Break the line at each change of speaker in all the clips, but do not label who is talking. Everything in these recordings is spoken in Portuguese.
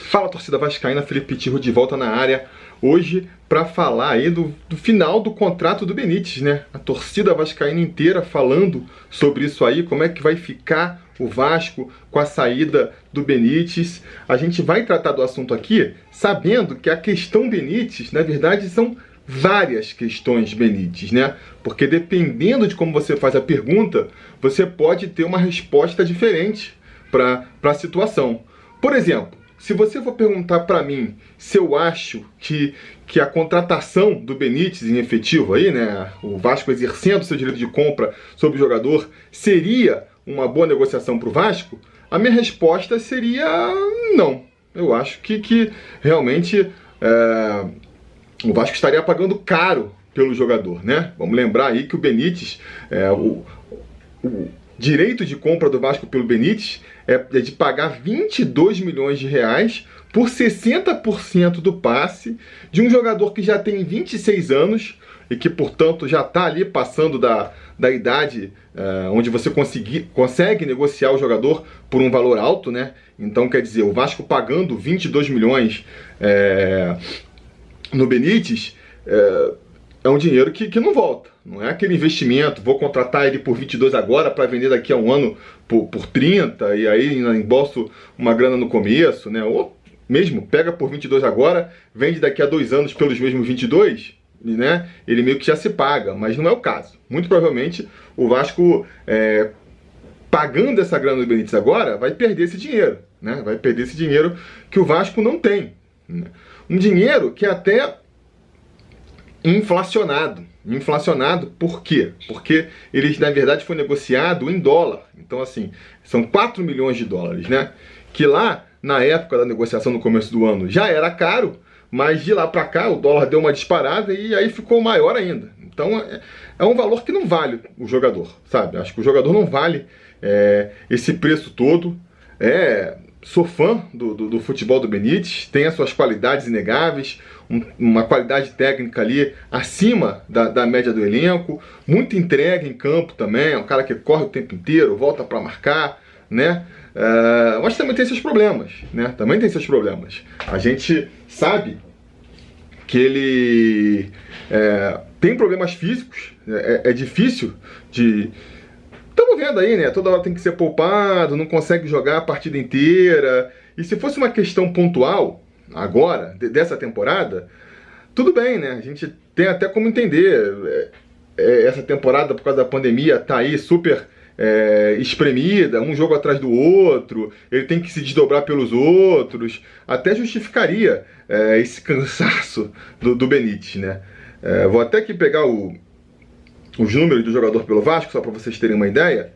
Fala, torcida vascaína, Felipe Tirro de volta na área hoje para falar aí do final do contrato do Benítez, né? A torcida vascaína inteira falando sobre isso aí, como é que vai ficar o Vasco com a saída do Benítez. A gente vai tratar do assunto aqui sabendo que a questão Benítez, na verdade, são várias questões Benítez, né? Porque dependendo de como você faz a pergunta, você pode ter uma resposta diferente para a situação. Por exemplo, se você for perguntar para mim se eu acho que a contratação do Benítez em efetivo aí, né, o Vasco exercendo seu direito de compra sobre o jogador, seria uma boa negociação para o Vasco, a minha resposta seria não. Eu acho que realmente o Vasco estaria pagando caro pelo jogador, né? Vamos lembrar aí que o Benítez, o direito de compra do Vasco pelo Benítez é de pagar 22 milhões de reais por 60% do passe de um jogador que já tem 26 anos e que, portanto, já está ali passando da idade onde você consegue negociar o jogador por um valor alto, né? Então, quer dizer, o Vasco pagando 22 milhões no Benítez é um dinheiro que não volta. Não é aquele investimento, vou contratar ele por 22 agora para vender daqui a um ano por 30 e aí embolso uma grana no começo, né? Ou mesmo, pega por 22 agora, vende daqui a 2 anos pelos mesmos 22, né? Ele meio que já se paga, mas não é o caso. Muito provavelmente o Vasco, pagando essa grana do Benítez agora, vai perder esse dinheiro, né? Vai perder esse dinheiro que o Vasco não tem, né? Um dinheiro que é até inflacionado. Inflacionado por quê? Porque ele, na verdade, foi negociado em dólar. Então, assim, são 4 milhões de dólares, né? Que lá, na época da negociação no começo do ano, já era caro, mas de lá para cá o dólar deu uma disparada e aí ficou maior ainda. Então, é um valor que não vale o jogador, sabe? Acho que o jogador não vale esse preço todo. Sou fã do futebol do Benítez, tem as suas qualidades inegáveis, uma qualidade técnica ali acima da média do elenco, muita entrega em campo também, é um cara que corre o tempo inteiro, volta para marcar, né? Mas também tem seus problemas, né? Também tem seus problemas. A gente sabe que ele tem problemas físicos, é difícil de... Estamos vendo aí, né? Toda hora tem que ser poupado, não consegue jogar a partida inteira. E se fosse uma questão pontual, agora, dessa temporada, tudo bem, né? A gente tem até como entender. Essa temporada, por causa da pandemia, tá aí super espremida, um jogo atrás do outro, ele tem que se desdobrar pelos outros. Até justificaria esse cansaço do Benítez, né? Vou até aqui pegar os números do jogador pelo Vasco, só para vocês terem uma ideia.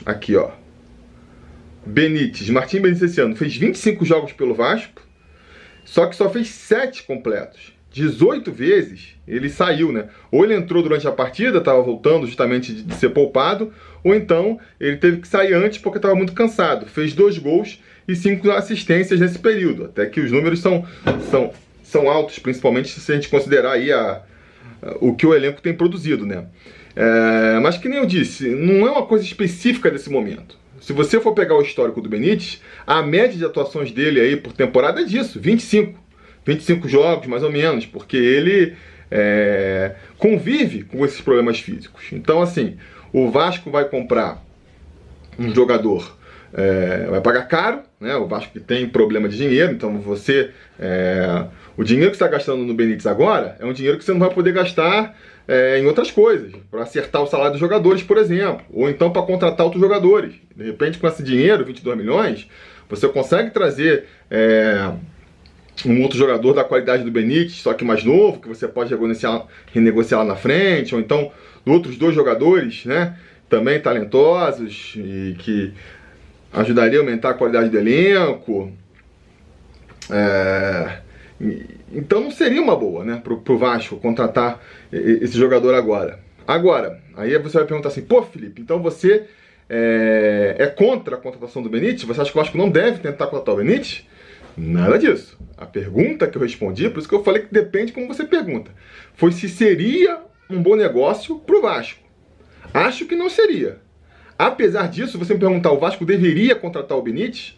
Aqui, ó. Martim Benítez esse ano fez 25 jogos pelo Vasco, só que só fez 7 completos. 18 vezes ele saiu, né? Ou ele entrou durante a partida, estava voltando justamente de ser poupado, ou então ele teve que sair antes porque estava muito cansado. Fez 2 gols e 5 assistências nesse período. Até que os números são altos, principalmente se a gente considerar aí o que o elenco tem produzido, né? Mas que nem eu disse, não é uma coisa específica desse momento. Se você for pegar o histórico do Benítez, a média de atuações dele aí por temporada é disso, 25 jogos mais ou menos, porque ele convive com esses problemas físicos. Então, assim, o Vasco vai comprar um jogador, vai pagar caro, né? O Vasco que tem problema de dinheiro, então o dinheiro que você está gastando no Benítez agora é um dinheiro que você não vai poder gastar em outras coisas, para acertar o salário dos jogadores, por exemplo, ou então para contratar outros jogadores. De repente, com esse dinheiro, 22 milhões, você consegue trazer um outro jogador da qualidade do Benítez, só que mais novo, que você pode renegociar lá na frente, ou então outros 2 jogadores, né, também talentosos e que ajudaria a aumentar a qualidade do elenco. Então não seria uma boa, né, pro Vasco contratar esse jogador agora. Aí você vai perguntar assim, pô, Felipe, então você é contra a contratação do Benítez? Você acha que o Vasco não deve tentar contratar o Benítez? Nada disso. A pergunta que eu respondi, por isso que eu falei que depende como você pergunta, foi se seria um bom negócio pro Vasco. Acho que não seria. Apesar disso, você me perguntar, o Vasco deveria contratar o Benítez?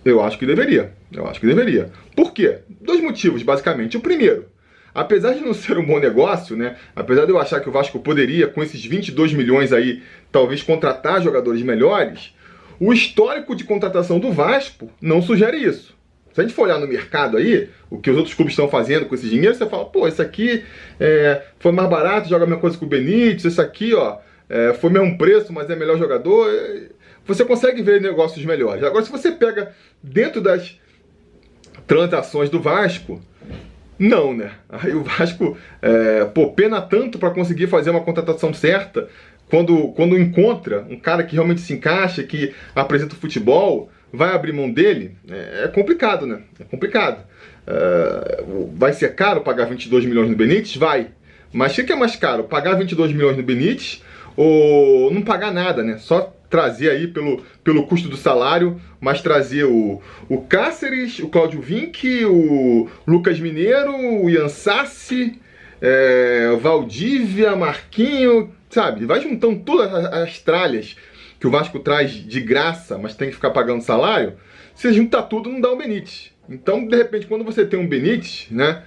Eu acho que deveria. Eu acho que deveria. Por quê? Dois motivos, basicamente. O primeiro, apesar de não ser um bom negócio, né? Apesar de eu achar que o Vasco poderia, com esses 22 milhões aí, talvez contratar jogadores melhores, o histórico de contratação do Vasco não sugere isso. Se a gente for olhar no mercado aí, o que os outros clubes estão fazendo com esse dinheiro, você fala, pô, esse aqui foi mais barato, joga a mesma coisa que o Benítez, esse aqui, ó, foi o mesmo preço, mas é melhor jogador. Você consegue ver negócios melhores. Agora, se você pega dentro das transações do Vasco, não, né? Aí o Vasco, pena tanto para conseguir fazer uma contratação certa, quando encontra um cara que realmente se encaixa, que apresenta o futebol, vai abrir mão dele, é complicado, né? É complicado. Vai ser caro pagar 22 milhões no Benítez? Vai. Mas o que é mais caro? Pagar 22 milhões no Benítez ou não pagar nada, né? Só trazer aí pelo custo do salário, mas trazer o Cáceres, o Cláudio Vinck, o Lucas Mineiro, o Ian Sassi, Valdívia, Marquinho, sabe? Vai juntando todas as tralhas que o Vasco traz de graça, mas tem que ficar pagando salário. Se juntar tudo, não dá um Benítez. Então, de repente, quando você tem um Benítez, né?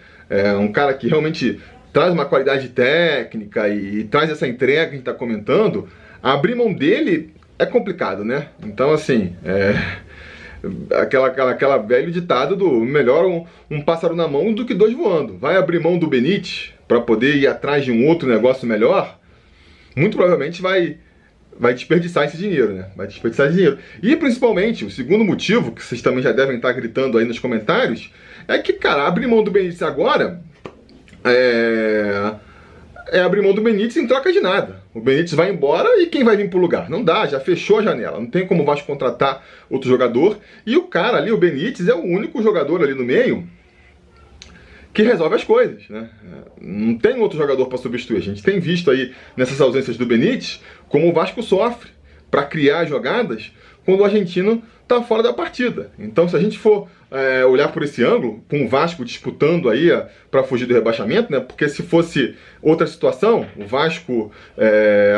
Um cara que realmente traz uma qualidade técnica e traz essa entrega que a gente está comentando, abrir mão dele é complicado, né? Então, assim, aquela velho ditado do melhor um pássaro na mão do que dois voando. Vai abrir mão do Benítez para poder ir atrás de um outro negócio melhor, muito provavelmente vai desperdiçar esse dinheiro, né? Vai desperdiçar esse dinheiro. E, principalmente, o segundo motivo, que vocês também já devem estar gritando aí nos comentários, é que, cara, abrir mão do Benítez agora abrir mão do Benítez em troca de nada. O Benítez vai embora e quem vai vir pro lugar? Não dá, já fechou a janela. Não tem como o Vasco contratar outro jogador. E o cara ali, o Benítez, é o único jogador ali no meio que resolve as coisas, né? Não tem outro jogador para substituir. A gente tem visto aí, nessas ausências do Benítez, como o Vasco sofre para criar jogadas quando o argentino está fora da partida. Então, se a gente for olhar por esse ângulo, com o Vasco disputando aí para fugir do rebaixamento, né? Porque se fosse outra situação, o Vasco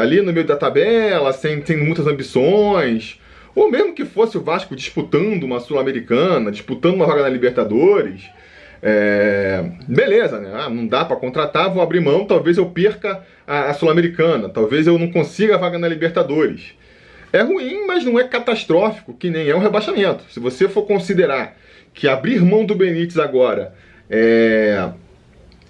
ali no meio da tabela, sem muitas ambições, ou mesmo que fosse o Vasco disputando uma Sul-Americana, disputando uma vaga na Libertadores, beleza, né? Não dá para contratar, vou abrir mão, talvez eu perca a Sul-Americana, talvez eu não consiga a vaga na Libertadores. É ruim, mas não é catastrófico, que nem é um rebaixamento. Se você for considerar que abrir mão do Benítez agora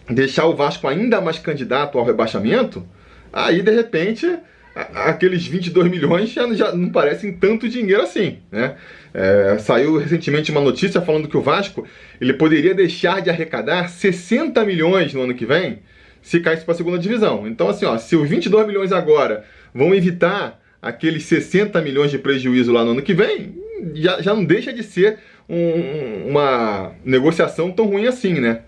deixar o Vasco ainda mais candidato ao rebaixamento, aí de repente aqueles 22 milhões já não parecem tanto dinheiro assim, né? Saiu recentemente uma notícia falando que o Vasco ele poderia deixar de arrecadar 60 milhões no ano que vem se caísse para a segunda divisão. Então, assim, ó, se os 22 milhões agora vão evitar aqueles 60 milhões de prejuízo lá no ano que vem, já não deixa de ser uma negociação tão ruim assim, né?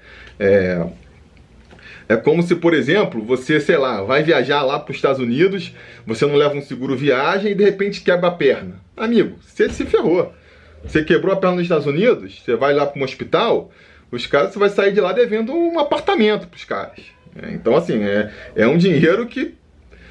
É como se, por exemplo, você, sei lá, vai viajar lá para os Estados Unidos, você não leva um seguro viagem e de repente quebra a perna. Amigo, você se ferrou. Você quebrou a perna nos Estados Unidos, você vai lá para um hospital, os caras, você vai sair de lá devendo um apartamento para os caras. Então, assim, é um dinheiro que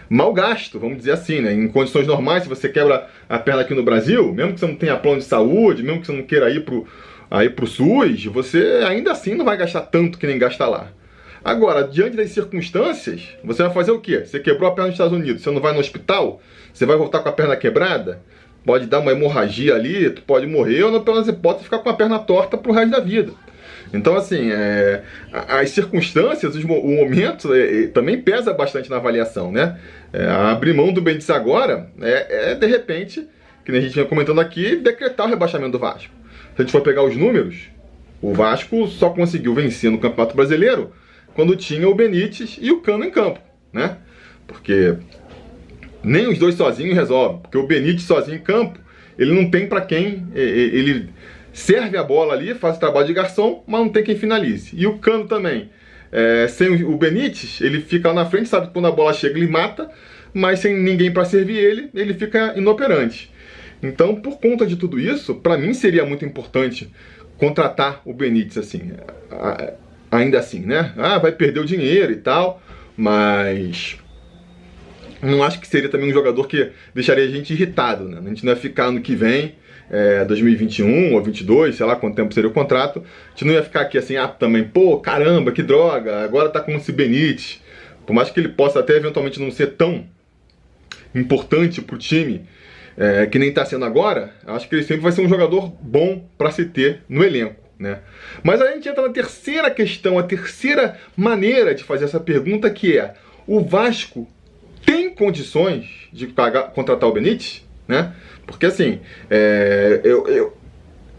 mal gasto, vamos dizer assim, né? Em condições normais, se você quebra a perna aqui no Brasil, mesmo que você não tenha plano de saúde, mesmo que você não queira ir pro SUS, você ainda assim não vai gastar tanto que nem gasta lá. Agora, diante das circunstâncias, você vai fazer o quê? Você quebrou a perna nos Estados Unidos, você não vai no hospital? Você vai voltar com a perna quebrada? Pode dar uma hemorragia ali, tu pode morrer, ou pelo menos você pode ficar com a perna torta pro resto da vida. Então, assim, as circunstâncias, o momento também pesa bastante na avaliação, né? Abrir mão do Benítez agora de repente, que a gente vinha comentando aqui, decretar o rebaixamento do Vasco. Se a gente for pegar os números, o Vasco só conseguiu vencer no Campeonato Brasileiro quando tinha o Benítez e o Cano em campo, né? Porque nem os dois sozinhos resolvem, porque o Benítez sozinho em campo, ele não tem para quem, ele serve a bola ali, faz o trabalho de garçom, mas não tem quem finalize. E o Cano também, sem o Benítez, ele fica lá na frente, sabe que quando a bola chega ele mata, mas sem ninguém para servir ele fica inoperante. Então, por conta de tudo isso, para mim seria muito importante contratar o Benítez assim, ainda assim, né? Vai perder o dinheiro e tal, mas não acho que seria também um jogador que deixaria a gente irritado, né? A gente não ia ficar ano que vem 2021 ou 22, sei lá quanto tempo seria o contrato, a gente não ia ficar aqui assim, também, pô, caramba, que droga, agora tá com esse Benítez. Por mais que ele possa até eventualmente não ser tão importante pro time, que nem tá sendo agora, acho que ele sempre vai ser um jogador bom para se ter no elenco, né? Mas aí a gente entra na terceira questão, a terceira maneira de fazer essa pergunta, que é: o Vasco tem condições de contratar o Benítez, né? Porque assim,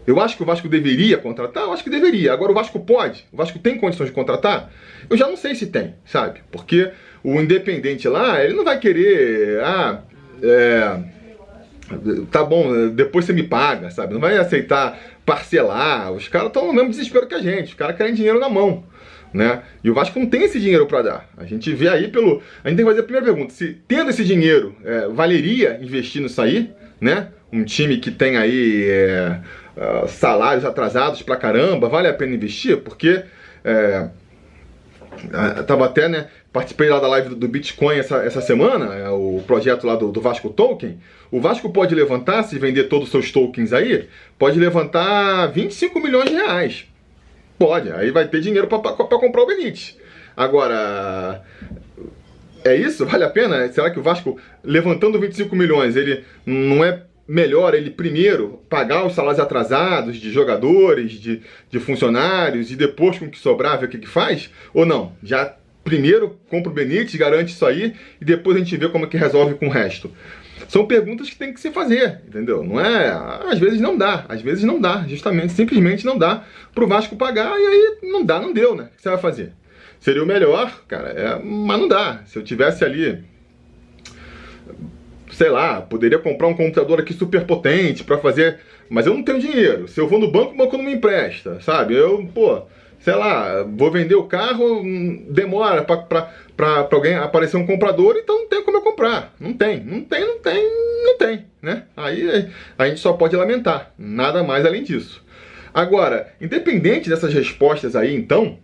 eu acho que o Vasco deveria contratar, eu acho que deveria. Agora, o Vasco pode? O Vasco tem condições de contratar? Eu já não sei se tem, sabe? Porque o Independente lá, ele não vai querer, tá bom, depois você me paga, sabe? Não vai aceitar parcelar. Os caras estão no mesmo desespero que a gente, os caras querem dinheiro na mão, né? E o Vasco não tem esse dinheiro para dar. A gente vê aí pelo... A gente tem que fazer a primeira pergunta: se tendo esse dinheiro, valeria investir nisso aí, né? Um time que tem aí salários atrasados pra caramba, vale a pena investir? Porque tava até, né, participei lá da live do Bitcoin essa semana, o projeto lá do Vasco Token. O Vasco pode levantar, se vender todos os seus tokens aí, pode levantar 25 milhões de reais. Pode, aí vai ter dinheiro para comprar o Benítez. Agora, é isso? Vale a pena? Será que o Vasco, levantando 25 milhões, ele não é melhor ele primeiro pagar os salários atrasados de jogadores, de funcionários, e depois com o que sobrar ver o que faz? Ou não? Já primeiro compra o Benítez, garante isso aí, e depois a gente vê como é que resolve com o resto. São perguntas que tem que se fazer, entendeu? Não é... Às vezes não dá, justamente, simplesmente não dá pro Vasco pagar, e aí não dá, não deu, né? O que você vai fazer? Seria o melhor, cara, mas não dá. Se eu tivesse ali, sei lá, poderia comprar um computador aqui super potente pra fazer, mas eu não tenho dinheiro. Se eu vou no banco, o banco não me empresta, sabe? Eu, sei lá, vou vender o carro, demora pra alguém aparecer um comprador, então não tem como eu comprar. Não tem, né? Aí a gente só pode lamentar, nada mais além disso. Agora, independente dessas respostas aí, então,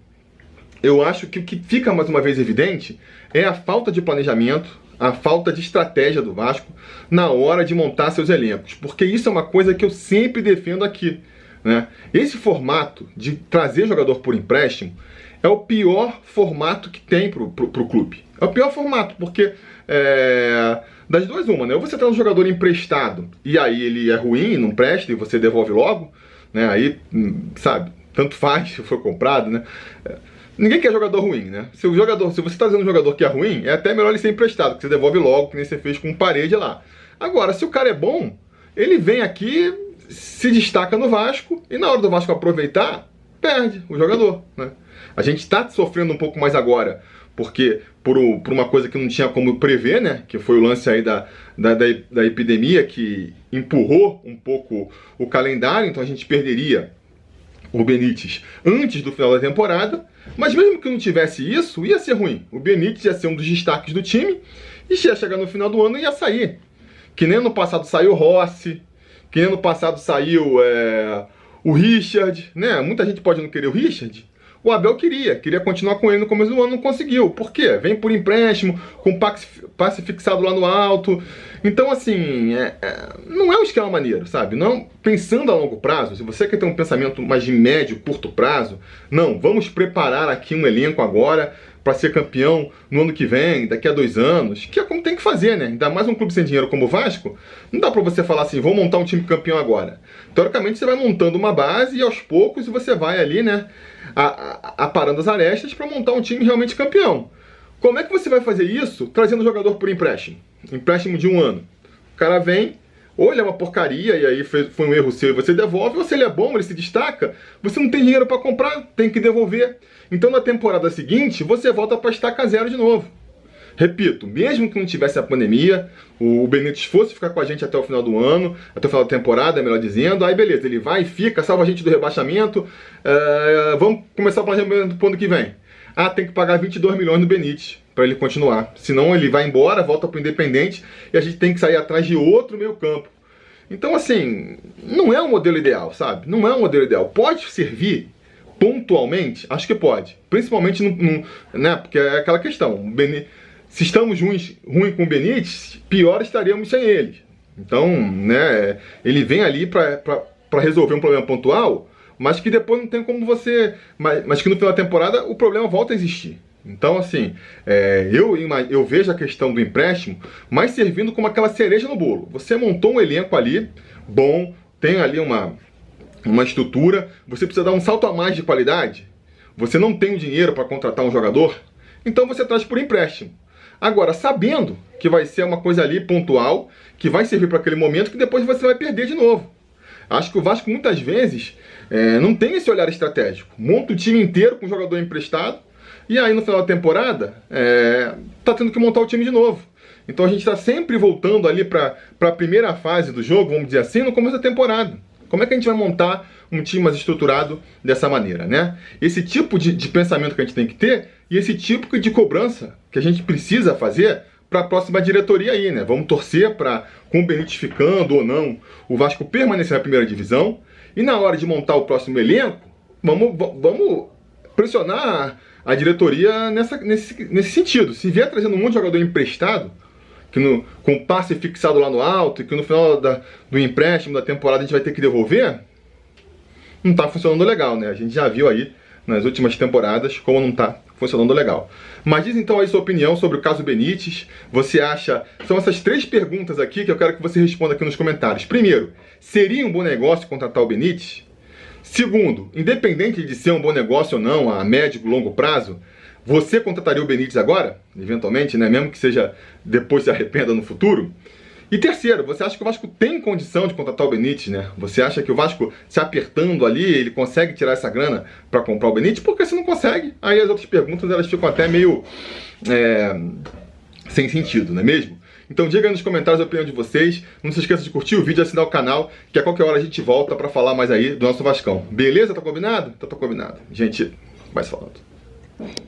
eu acho que o que fica mais uma vez evidente é a falta de planejamento, a falta de estratégia do Vasco na hora de montar seus elencos, porque isso é uma coisa que eu sempre defendo aqui, né? Esse formato de trazer jogador por empréstimo é o pior formato que tem pro clube. É o pior formato, porque das duas uma, né? Ou você traz um jogador emprestado e aí ele é ruim, não presta e você devolve logo, né? Aí, sabe, tanto faz se for comprado, né? Ninguém quer jogador ruim, né? Se você está trazendo um jogador que é ruim, é até melhor ele ser emprestado, que você devolve logo, que nem você fez com o Parede lá. Agora, se o cara é bom, ele vem aqui, se destaca no Vasco, e na hora do Vasco aproveitar, perde o jogador, né? A gente está sofrendo um pouco mais agora, porque por uma coisa que não tinha como prever, né? Que foi o lance aí da epidemia, que empurrou um pouco o calendário, então a gente perderia o Benítez antes do final da temporada. Mas mesmo que não tivesse isso, ia ser ruim. O Benítez ia ser um dos destaques do time e ia chegar no final do ano e ia sair. Que nem ano passado saiu o Rossi, que nem ano passado saiu o Richard, né? Muita gente pode não querer o Richard. O Abel queria continuar com ele no começo do ano, não conseguiu. Por quê? Vem por empréstimo, com passe fixado lá no alto. Então, assim, não é um esquema maneiro, sabe? Não, pensando a longo prazo, se você quer ter um pensamento mais de médio, curto prazo, não, vamos preparar aqui um elenco agora para ser campeão no ano que vem, daqui a 2 anos, que é como tem que fazer, né? Ainda mais um clube sem dinheiro como o Vasco, não dá para você falar assim, vou montar um time campeão agora. Teoricamente, você vai montando uma base e aos poucos você vai ali, né, aparando as arestas para montar um time realmente campeão. Como é que você vai fazer isso trazendo jogador por empréstimo? Empréstimo de 1 ano. O cara vem, ou ele é uma porcaria e aí foi um erro seu e você devolve, ou se ele é bom, ele se destaca, você não tem dinheiro para comprar, tem que devolver. Então na temporada seguinte, você volta para estaca zero de novo. Repito, mesmo que não tivesse a pandemia, o Benítez fosse ficar com a gente até o final do ano, até o final da temporada, melhor dizendo, aí beleza, ele vai e fica, salva a gente do rebaixamento, vamos começar o planejamento pro ano que vem. Tem que pagar 22 milhões no Benítez para ele continuar, senão ele vai embora, volta pro Independente e a gente tem que sair atrás de outro meio campo. Então assim, não é um modelo ideal, sabe? Não é um modelo ideal. Pode servir pontualmente? Acho que pode. Principalmente, né? Porque é aquela questão, se estamos ruim com o Benítez, pior estaríamos sem ele. Então, né, ele vem ali para resolver um problema pontual, mas que depois não tem como você... Mas que no final da temporada o problema volta a existir. Então, assim, eu vejo a questão do empréstimo mais servindo como aquela cereja no bolo. Você montou um elenco ali, bom, tem ali uma estrutura, você precisa dar um salto a mais de qualidade, você não tem o dinheiro para contratar um jogador, então você traz por empréstimo. Agora, sabendo que vai ser uma coisa ali pontual, que vai servir para aquele momento, que depois você vai perder de novo. Acho que o Vasco muitas vezes não tem esse olhar estratégico. Monta o time inteiro com o jogador emprestado, e aí no final da temporada tá tendo que montar o time de novo. Então a gente está sempre voltando ali para a primeira fase do jogo, vamos dizer assim, no começo da temporada. Como é que a gente vai montar um time mais estruturado dessa maneira, né? Esse tipo de pensamento que a gente tem que ter e esse tipo de cobrança que a gente precisa fazer para a próxima diretoria aí, né? Vamos torcer para, com o Benítez ficando ou não, o Vasco permanecer na primeira divisão. E na hora de montar o próximo elenco, vamos pressionar a diretoria nesse sentido. Se vier trazendo um monte de jogador emprestado, com passe fixado lá no alto, e que no final do empréstimo da temporada a gente vai ter que devolver, não está funcionando legal, né? A gente já viu aí nas últimas temporadas como não está funcionando legal. Mas diz então aí sua opinião sobre o caso Benítez. Você acha... São essas 3 perguntas aqui que eu quero que você responda aqui nos comentários. Primeiro, seria um bom negócio contratar o Benítez? Segundo, independente de ser um bom negócio ou não, a médio e longo prazo, você contrataria o Benítez agora? Eventualmente, né? Mesmo que seja depois se arrependa no futuro? E terceiro, você acha que o Vasco tem condição de contratar o Benítez, né? Você acha que o Vasco, se apertando ali, ele consegue tirar essa grana para comprar o Benítez? Porque se não consegue, aí as outras perguntas elas ficam até meio sem sentido, não é mesmo? Então diga aí nos comentários a opinião de vocês. Não se esqueça de curtir o vídeo e assinar o canal, que a qualquer hora a gente volta para falar mais aí do nosso Vascão. Beleza? Tá combinado? Então tá combinado. Gente, vai se falando.